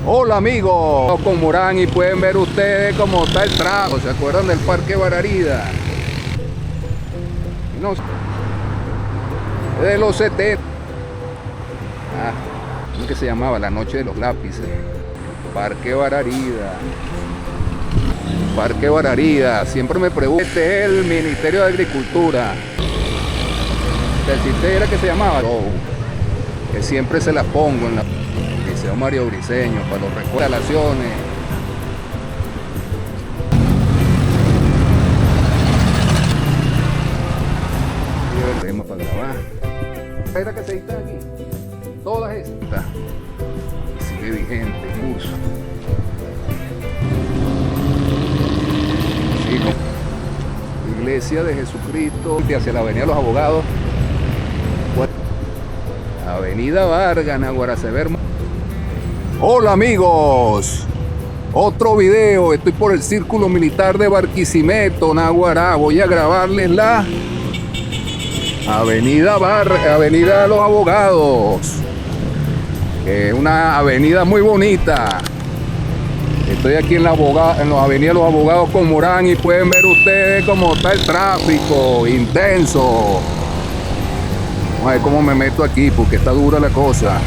Hola amigos, con Morán y pueden ver ustedes cómo está el trago. ¿Se acuerdan del Parque Bararida? No, de los 70. ¿Cómo que se llamaba? La noche de los lápices. Parque Bararida. Parque Bararida. Siempre me pregunto. Este es el Ministerio de Agricultura. ¿El chiste era que se llamaba? Oh, que siempre se la pongo en la Liceo Mario Briceño para los recuerdaciones. Y el tema para grabar. Era que se está aquí. Todas estas. Sigue vigente el curso. Sí, ¿no? Iglesia de Jesucristo hacia la Avenida de los Abogados. Avenida Vargas, Naguaraceber. Hola amigos, otro video. Estoy por el Círculo Militar de Barquisimeto, Naguará. Voy a grabarles la Avenida Avenida de los Abogados, que es una avenida muy bonita. Estoy aquí en la Avenida de los Abogados con Morán y pueden ver ustedes cómo está el tráfico intenso. Vamos a ver cómo me meto aquí porque está dura la cosa.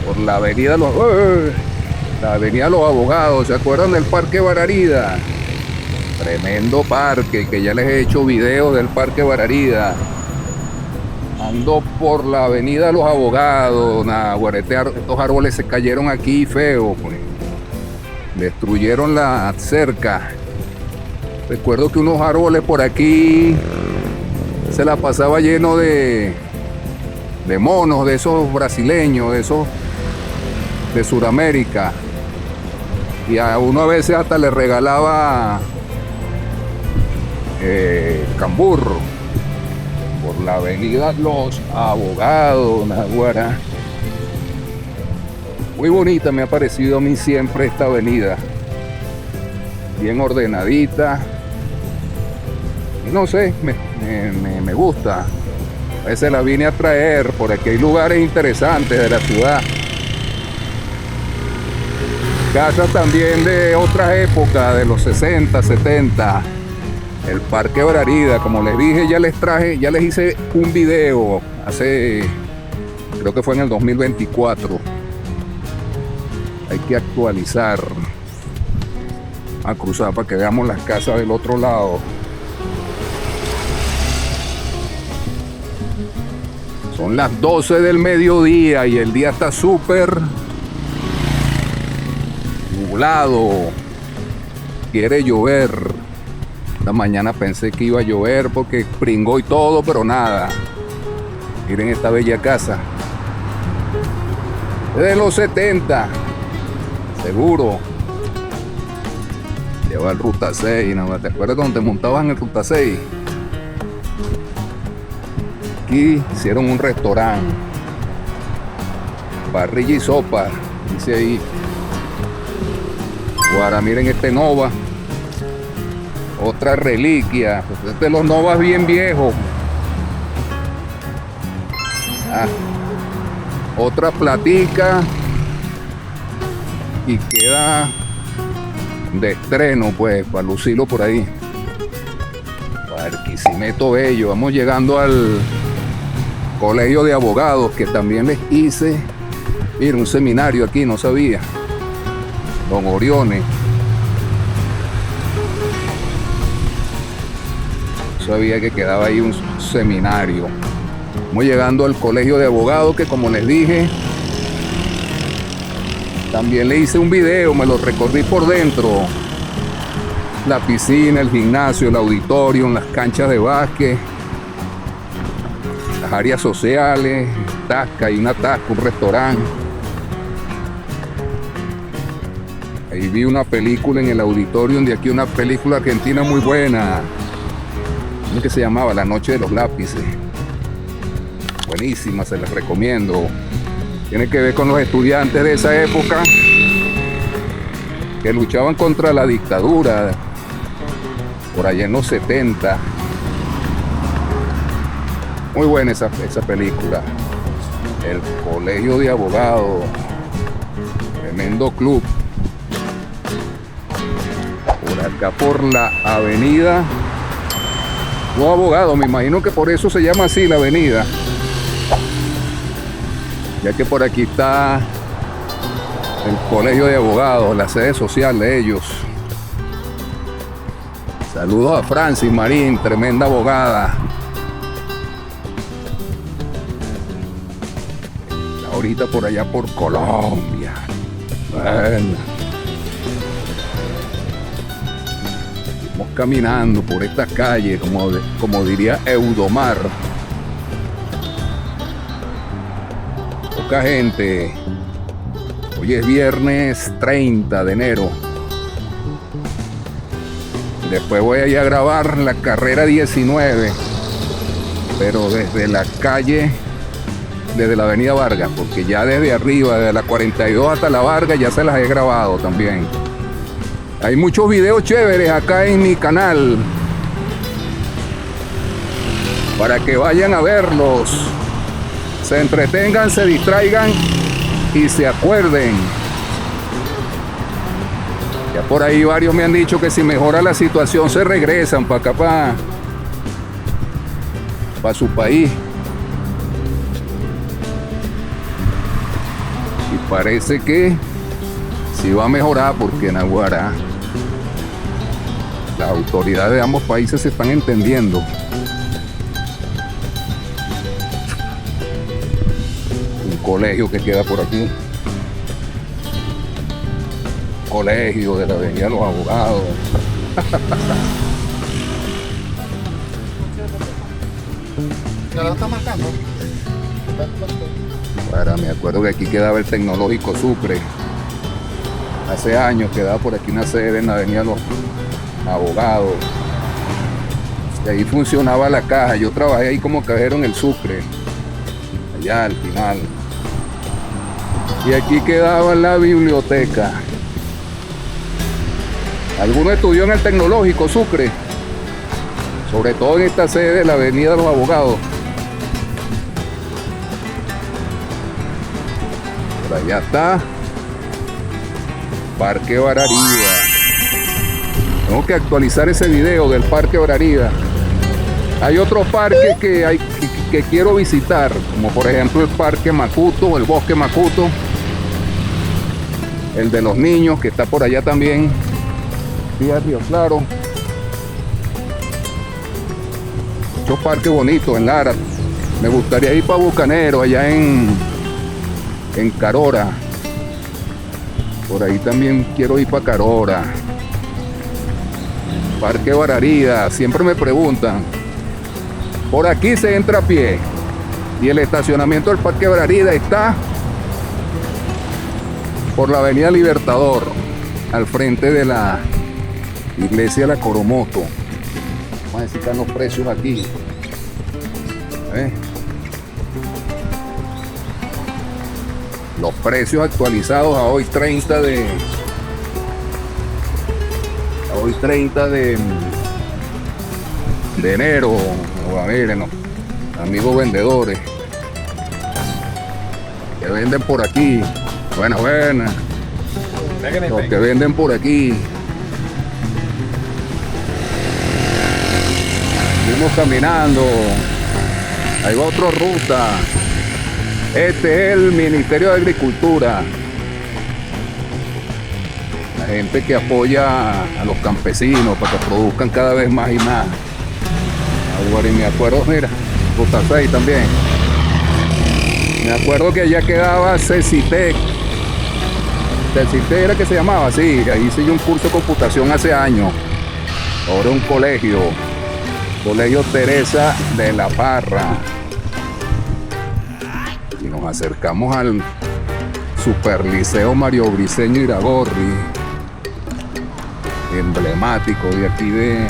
Por la avenida de los Abogados. ¿Se acuerdan del Parque Bararida? Tremendo parque, que ya les he hecho videos del Parque Bararida. Ando por la Avenida de los Abogados. Estos árboles se cayeron aquí feo, pues. Destruyeron la cerca. Recuerdo que unos árboles por aquí se la pasaba lleno de monos, de esos brasileños, de esos de Sudamérica. Y a uno a veces hasta le regalaba camburro. Por la Avenida Los Abogados, Naguará. Muy bonita me ha parecido a mí siempre esta avenida. Bien ordenadita. Y no sé, me gusta. A veces la vine a traer, por aquí hay lugares interesantes de la ciudad. Casas también de otras épocas, de los 60, 70. El Parque Bararida, como les dije, ya les hice un video hace, creo que fue en el 2024. Hay que actualizar. A cruzar para que veamos las casas del otro lado. Son las 12 del mediodía y el día está súper nublado. Quiere llover. Esta mañana pensé que iba a llover porque pringó y todo, pero nada. Miren esta bella casa. Es de los 70. Seguro. Lleva el Ruta 6, ¿no? ¿Te acuerdas donde montaban el Ruta 6? Aquí hicieron un restaurante. Parrilla y sopa, dice ahí. Ahora miren este Nova. Otra reliquia. Pues este de los Novas bien viejos. Otra platica. Y queda de estreno, pues, para lucirlo por ahí. Barquisimeto bello. Vamos llegando al Colegio de Abogados, que también les hice. Mira, un seminario aquí, no sabía. Don Oriones. No sabía que quedaba ahí un seminario. Vamos llegando al Colegio de Abogados, que como les dije, también le hice un video, me lo recorrí por dentro. La piscina, el gimnasio, el auditorio, las canchas de básquet, las áreas sociales, tasca, hay una tasca, un restaurante. Ahí vi una película en el auditorio, de aquí una película argentina muy buena. ¿Cómo que se llamaba? La noche de los lápices. Buenísima, se las recomiendo. Tiene que ver con los estudiantes de esa época que luchaban contra la dictadura por allá en los 70. Muy buena esa película. El Colegio de Abogados. Tremendo club. Por acá por la avenida Los Abogados. Me imagino que por eso se llama así la avenida. Ya que por aquí está el Colegio de Abogados, la sede social de ellos. Saludos a Francis Marín, tremenda abogada. Ahorita por allá por Colombia. Bueno. Vamos caminando por esta calle, como diría Eudomar. Poca gente. Hoy es viernes 30 de enero. Después voy a ir a grabar la carrera 19, pero desde la calle, desde la avenida Vargas, porque ya desde arriba, desde la 42 hasta la Vargas, ya se las he grabado también. Hay muchos videos chéveres acá en mi canal, para que vayan a verlos, se entretengan, se distraigan y se acuerden. Ya por ahí varios me han dicho que si mejora la situación se regresan para acá, para su país. Y parece que sí va a mejorar, porque en Aguara las autoridades de ambos países se están entendiendo. Un colegio que queda por aquí. Colegio de la avenida Los Abogados. ¿Ya lo está marcando? Para, me acuerdo que aquí quedaba el Tecnológico Sucre. Hace años quedaba por aquí una sede en la avenida Los Abogados. Y ahí funcionaba la caja. Yo trabajé ahí como cajero en el Sucre. Allá al final. Y aquí quedaba la biblioteca. ¿Alguno estudió en el Tecnológico Sucre? Sobre todo en esta sede de la avenida Los Abogados. Por allá está Parque Bararida. Tengo que actualizar ese video del Parque Bararida. Hay otros parques que quiero visitar, como por ejemplo el Parque Macuto, el Bosque Macuto, el de los niños, que está por allá también. Río Claro. Muchos parques bonitos en Lara. Me gustaría ir para Bucanero, allá en Carora. Por ahí también quiero ir para Carora. Parque Bararida. Siempre me preguntan. Por aquí se entra a pie. Y el estacionamiento del Parque Bararida está por la avenida Libertador, al frente de la Iglesia de la Coromoto. Vamos a ver si están los precios aquí. Los precios actualizados a hoy 30 de enero. Miren, amigos vendedores que venden por aquí. Buenas. Los que venden por aquí. Seguimos caminando. Ahí va otra ruta. Este es el Ministerio de Agricultura. La gente que apoya a los campesinos para que produzcan cada vez más y más. Ahora, y me acuerdo, mira, Ruta 6 también. Me acuerdo que allá quedaba Cecitec. Cecitec era que se llamaba, sí. Ahí hice yo un curso de computación hace años. Ahora un colegio. Colegio Teresa de la Parra. Y nos acercamos al Superliceo Mario Briceño Iragorri, emblemático de aquí de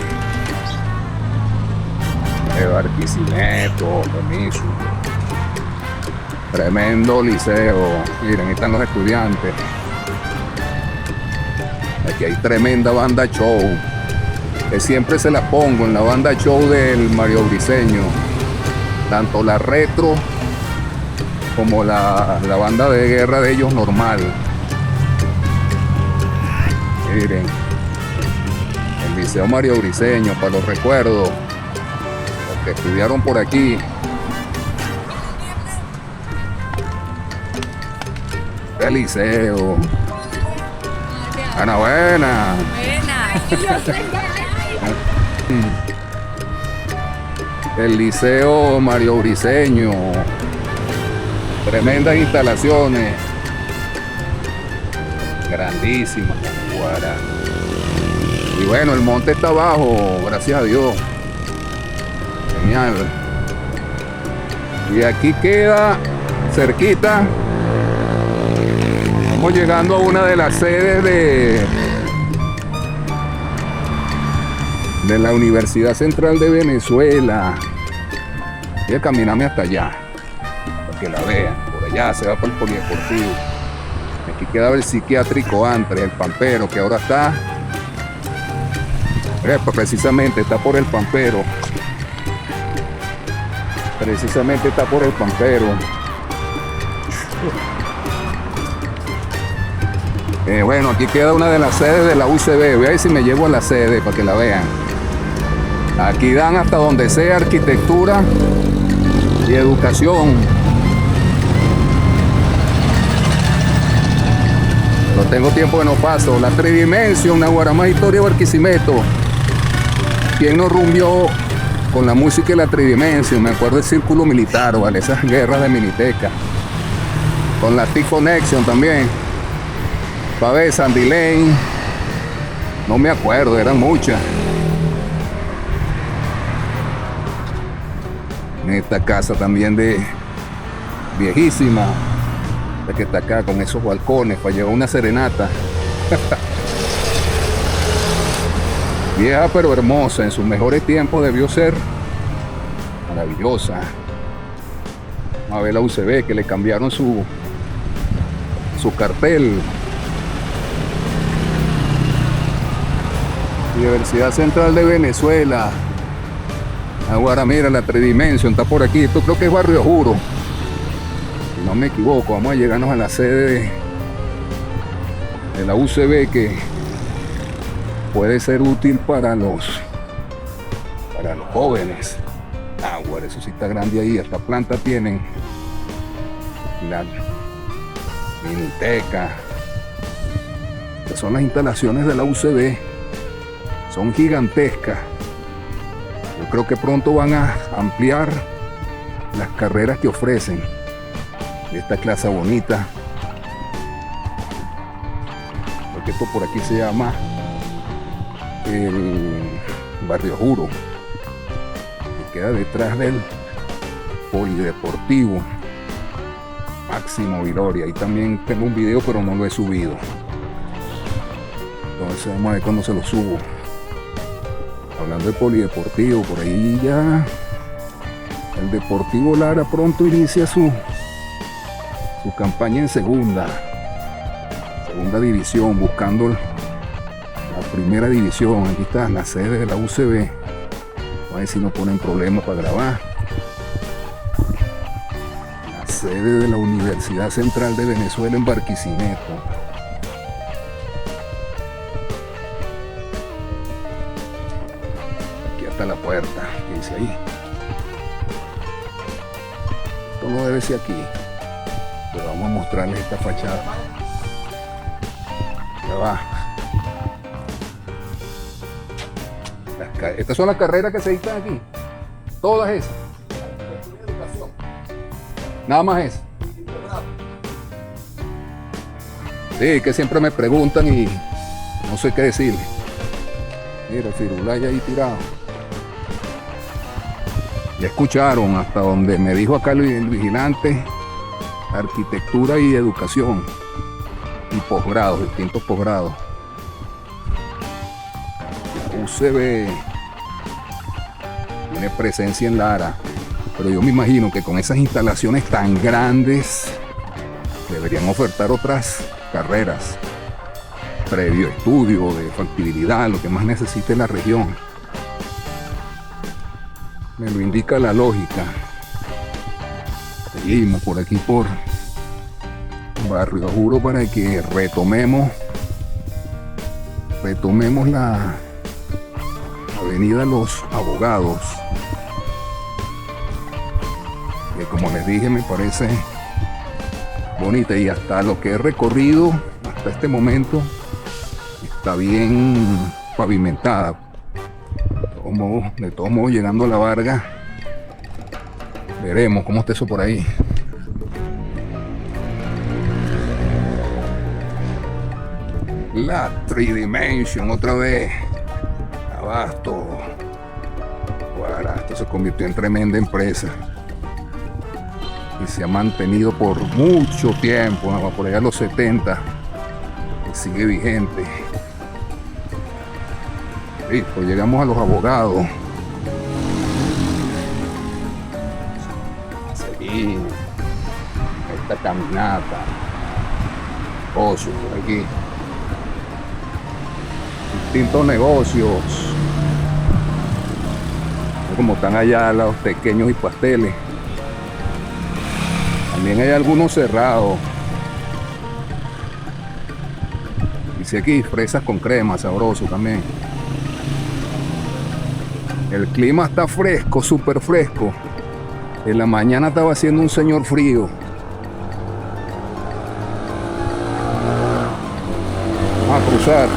Barquisimeto, permiso. Tremendo liceo. Miren, ahí están los estudiantes. Aquí hay tremenda banda show, que siempre se la pongo en la banda show del Mario Briceño. Tanto la retro como la banda de guerra de ellos normal. Miren, el Liceo Mario Briceño, para los recuerdos, los que estudiaron por aquí. El liceo. Ana buena. El Liceo Mario Briceño. Tremendas instalaciones. Grandísimas. Guara. Y bueno, el monte está abajo, gracias a Dios. Genial. Y aquí queda cerquita. Estamos llegando a una de las sedes de la Universidad Central de Venezuela. Voy a caminarme hasta allá, para que la vean. Por allá se va por el polideportivo. Aquí quedaba el psiquiátrico antes, el Pampero, que ahora está, precisamente está por el Pampero. Precisamente está por el Pampero. Bueno, aquí queda una de las sedes de la UCB. Voy a ver si me llevo a la sede para que la vean. Aquí dan hasta donde sea arquitectura y educación. No tengo tiempo que no paso. La Tridimension, Naguará Historia de Barquisimeto. ¿Quién no rumbió con la música de la Tridimension? Me acuerdo del Círculo Militar, ¿vale? Esas guerras de Miniteca. Con la T-Connection también. Pave, Sandy Lane. No me acuerdo, eran muchas. Esta casa también de viejísima, la que está acá con esos balcones para llevar una serenata. Vieja pero hermosa, en sus mejores tiempos debió ser maravillosa. Vamos a ver la UCB, que le cambiaron su cartel. Universidad Central de Venezuela. Ahora mira, la Tridimension está por aquí. Esto creo que es Barrio Juro, si no me equivoco. Vamos a llegarnos a la sede de la UCB, que puede ser útil para los jóvenes. Bueno, eso sí está grande ahí. Esta planta tienen la Miniteca. Estas son las instalaciones de la UCB. Son gigantescas. Yo creo que pronto van a ampliar las carreras que ofrecen. Esta clase bonita. Porque esto por aquí se llama el Barrio Juro, que queda detrás del polideportivo Máximo Viloria. Ahí también tengo un video, pero no lo he subido. Entonces vamos a ver cuando se lo subo. Hablando de polideportivo, por ahí ya el Deportivo Lara pronto inicia su campaña en segunda división, buscando la primera división. Aquí está la sede de la UCB. A ver si no ponen problemas para grabar. La sede de la Universidad Central de Venezuela en Barquisimeto. La puerta, que dice ahí. Esto no debe ser aquí, pero vamos a mostrarles esta fachada. Ya va. Estas son las carreras que se dictan aquí. Todas esas. Nada más eso. Sí, que siempre me preguntan y no sé qué decirle. Mira el Firulay ahí tirado. Ya escucharon hasta donde me dijo acá el vigilante: arquitectura y educación y posgrados, distintos posgrados. La UCB tiene presencia en Lara, pero yo me imagino que con esas instalaciones tan grandes deberían ofertar otras carreras, previo estudio de factibilidad, lo que más necesite la región. Me lo indica la lógica. Seguimos por aquí por Barrio Juro para que retomemos la Avenida Los Abogados, que como les dije me parece bonita, y hasta lo que he recorrido hasta este momento está bien pavimentada. De todos modos, llegando a La Varga, veremos cómo está eso por ahí. La Three Dimension otra vez. Abasto. Guarda, esto se convirtió en tremenda empresa y se ha mantenido por mucho tiempo, por allá a los 70, y sigue vigente. Listo, llegamos a Los Abogados. Seguimos esta caminata. Ocio por aquí. Distintos negocios, como están allá los pequeños y pasteles. También hay algunos cerrados. Dice aquí fresas con crema, sabroso también. El clima está fresco, súper fresco. En la mañana estaba haciendo un señor frío. Vamos a cruzar.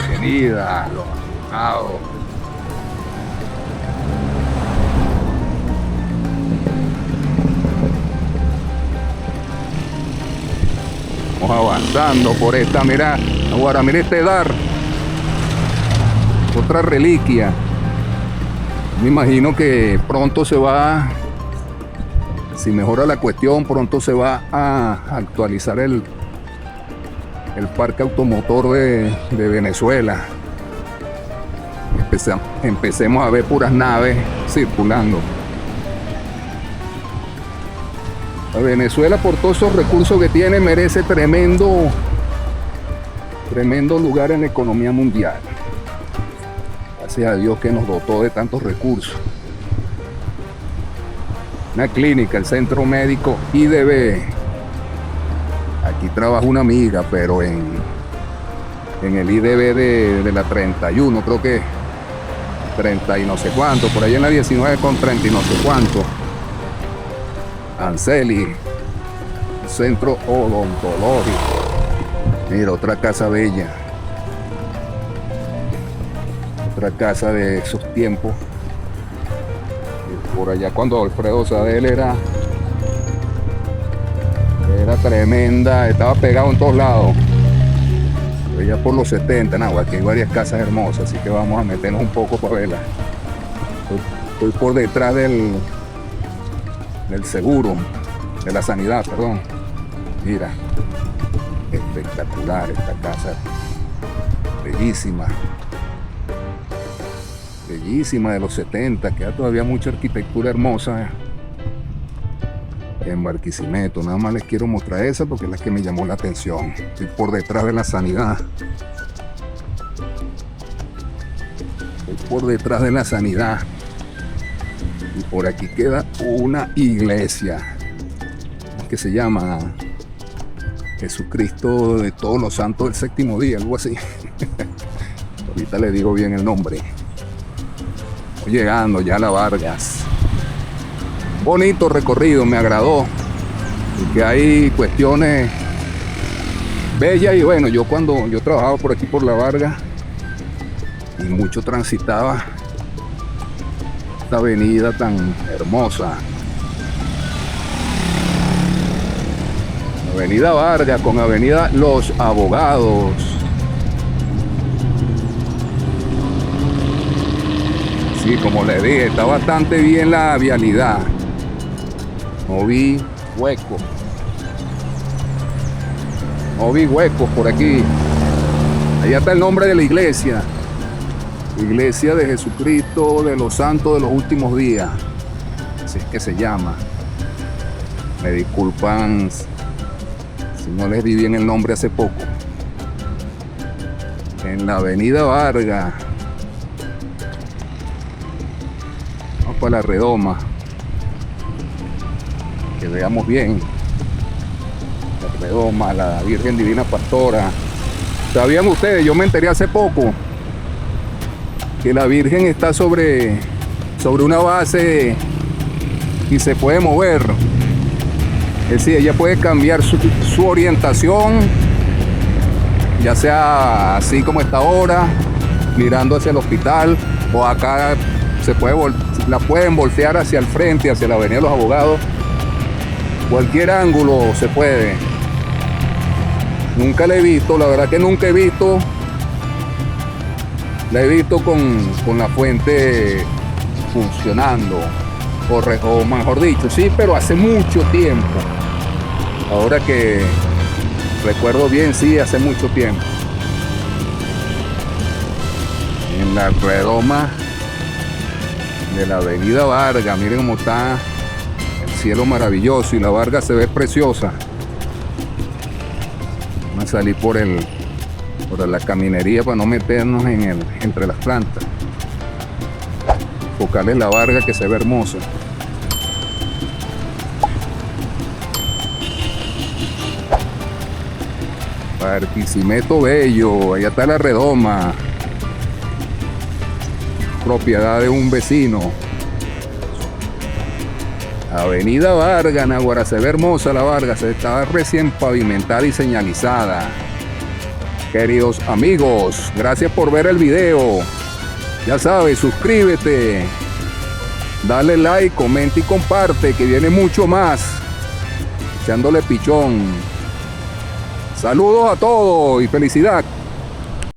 Avenida Los Abogados. Vamos avanzando por esta, mira, ahora mira este dar. Otra reliquia. Me imagino que pronto se va, si mejora la cuestión, pronto se va a actualizar el parque automotor de Venezuela. Empecemos a ver puras naves circulando. A Venezuela, por todos esos recursos que tiene, merece tremendo lugar en la economía mundial. Gracias a Dios que nos dotó de tantos recursos. Una clínica, el Centro Médico IDB. Aquí trabaja una amiga, pero en el IDB de la 31, creo que 30 y no sé cuánto, por ahí en la 19 con 30 y no sé cuánto. Anseli, Centro Odontológico. Mira, otra casa bella. Otra casa de esos tiempos. Por allá cuando Alfredo Sadel era tremenda, estaba pegado en todos lados. Pero ya por los 70, no, aquí hay varias casas hermosas, así que vamos a meternos un poco para verlas. Estoy por detrás del seguro, de la sanidad, perdón. Mira, espectacular esta casa, bellísima, bellísima, de los 70, queda todavía mucha arquitectura hermosa en Barquisimeto. Nada más les quiero mostrar esa porque es la que me llamó la atención. Estoy por detrás de la sanidad. Estoy por detrás de la sanidad. Y por aquí queda una iglesia que se llama Jesucristo de todos los santos del séptimo día, algo así. Ahorita le digo bien el nombre. Estoy llegando ya a La Vargas. Bonito recorrido, me agradó. Y que hay cuestiones bellas. Y bueno, yo cuando yo trabajaba por aquí por La Vargas y mucho transitaba esta avenida tan hermosa, Avenida Vargas con Avenida Los Abogados. Sí, como les dije, está bastante bien la vialidad. No vi huecos. No vi huecos por aquí. Allá está el nombre de la iglesia. Iglesia de Jesucristo de los Santos de los Últimos Días. Así es que se llama. Me disculpan si no les di bien el nombre hace poco. En la Avenida Vargas. Vamos para la redoma. Que veamos bien. La redoma, la Virgen Divina Pastora. ¿Sabían ustedes? Yo me enteré hace poco que la Virgen está sobre una base y se puede mover. Es decir, ella puede cambiar su orientación, ya sea así como está ahora, mirando hacia el hospital, o acá la pueden voltear hacia el frente, hacia la Avenida de los Abogados. Cualquier ángulo se puede. Nunca la he visto, la verdad que nunca he visto. La he visto con la fuente funcionando, o mejor dicho, sí, pero hace mucho tiempo. Ahora que recuerdo bien, sí, hace mucho tiempo. En la redoma de la Avenida Vargas, miren cómo está el cielo maravilloso y la Vargas se ve preciosa. Vamos a salir por la caminería para no meternos entre las plantas. Enfocarles la Vargas que se ve hermosa. Barquisimeto Bello, allá está la redoma, propiedad de un vecino. Avenida Vargas, Naguará, se ve hermosa la Vargas, está recién pavimentada y señalizada. Queridos amigos, gracias por ver el video. Ya sabes, suscríbete, dale like, comenta y comparte, que viene mucho más. Echándole pichón. Saludos a todos y felicidad.